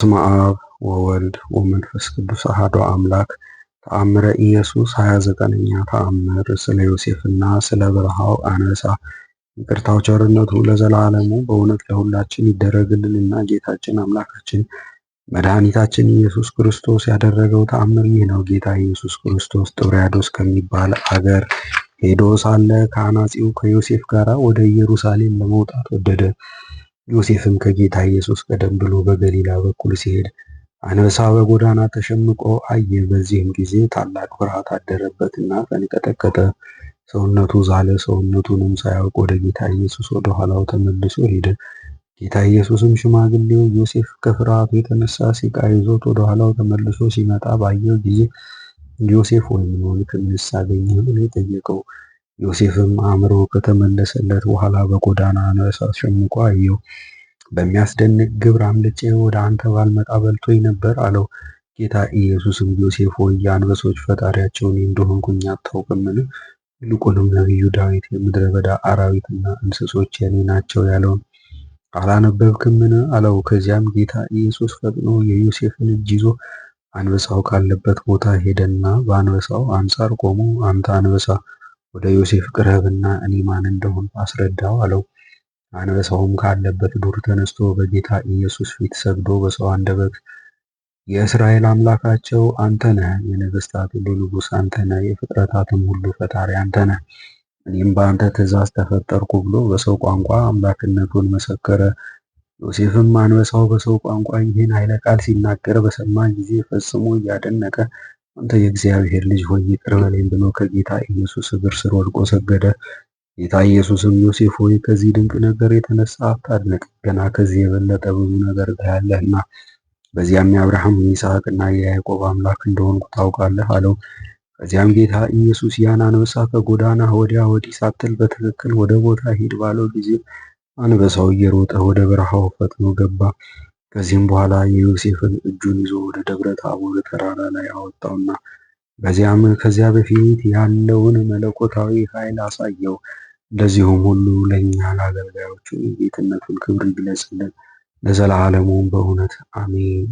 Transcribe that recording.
በስመ አብ ወወልድ ወመንፈስ ቅዱስ አሐዱ አምላክ። ተአምረ ኢየሱስ 29ኛ ተአምር። ስለ ዮሴፍና ስለ በረሃው አነሳ። ይቅርታው ቸርነቱ ለዘላለሙ በእውነት ለሁላችን ይደረግልንና ጌታችን አምላካችን መድኃኒታችን ኢየሱስ ክርስቶስ ያደረገው ተአምር ይህ ነው። ጌታ ኢየሱስ ክርስቶስ ጥብርያዶስ ከሚባል አገር ሄዶ ሳለ ከአናጺው ከዮሴፍ ጋር ወደ ኢየሩሳሌም ለመውጣት ወደደ። ዮሴፍም ከጌታ ኢየሱስ ቀደም ብሎ በገሊላ በኩል ሲሄድ አንበሳ በጎዳና ተሸምቆ አየ። በዚህም ጊዜ ታላቅ ፍርሃት አደረበትና ተንቀጠቀጠ፣ ሰውነቱ ዛለ። ሰውነቱንም ሳያውቅ ወደ ጌታ ኢየሱስ ወደ ኋላው ተመልሶ ሄደ። ጌታ ኢየሱስም ሽማግሌው ዮሴፍ ከፍርሃቱ የተነሳ ሲቃ ይዞት ወደ ኋላው ተመልሶ ሲመጣ ባየው ጊዜ ዮሴፍ ሆይ ምን ሆንክ? ምንስ አገኘህ? ብሎ ጠየቀው። ዮሴፍም አእምሮ ከተመለሰለት በኋላ በጎዳና አንበሳ ሸምቆ አየው። በሚያስደንቅ ግብር አምልጬ ወደ አንተ ባልመጣ በልቶኝ ነበር አለው። ጌታ ኢየሱስም ዮሴፍ ሆይ የአንበሶች ፈጣሪያቸው እኔ እንደሆንኩኝ አታውቅምን? ይልቁንም ነቢዩ ዳዊት የምድረ በዳ አራዊትና እንስሶች የኔ ናቸው ያለውን አላነበብክምን? አለው። ከዚያም ጌታ ኢየሱስ ፈጥኖ የዮሴፍን እጅ ይዞ አንበሳው ካለበት ቦታ ሄደና በአንበሳው አንጻር ቆሞ አንተ አንበሳ ወደ ዮሴፍ ቅረብና እኔ ማን እንደሆንኩ አስረዳው አለው። አንበሳውም ካለበት ዱር ተነስቶ በጌታ ኢየሱስ ፊት ሰግዶ በሰው አንደበት የእስራኤል አምላካቸው አንተ ነህ፣ የነገስታት ሁሉ ንጉሥ አንተ ነህ፣ የፍጥረታትም ሁሉ ፈጣሪ አንተ ነህ፣ እኔም በአንተ ትእዛዝ ተፈጠርኩ ብሎ በሰው ቋንቋ አምላክነቱን መሰከረ። ዮሴፍም አንበሳው በሰው ቋንቋ ይህን ኃይለ ቃል ሲናገር በሰማ ጊዜ ፈጽሞ እያደነቀ አንተ የእግዚአብሔር ልጅ ሆይ ይቅር በለኝ ብሎ ከጌታ ኢየሱስ እግር ስር ወድቆ ሰገደ። ጌታ ኢየሱስም ዮሴፍ ሆይ ከዚህ ድንቅ ነገር የተነሳ አታድንቅ፣ ገና ከዚህ የበለጠ ብዙ ነገር ታያለህና በዚያም የአብርሃም የይስሐቅና የያዕቆብ አምላክ እንደሆንኩ ታውቃለህ አለው። ከዚያም ጌታ ኢየሱስ ያን አንበሳ ከጎዳና ወዲያ ወዲህ ሳትል በትክክል ወደ ቦታ ሂድ ባለው ጊዜ አንበሳው እየሮጠ ወደ በረሃው ፈጥኖ ገባ። ከዚህም በኋላ የዮሴፍን እጁን ይዞ ወደ ደብረ ታቦር ተራራ ላይ አወጣውና ከዚያ በፊት ያለውን መለኮታዊ ኃይል አሳየው። እንደዚሁም ሁሉ ለእኛ ለአገልጋዮቹ የጌትነቱን ክብር ይግለጽልን ለዘላለሙ በእውነት አሜን።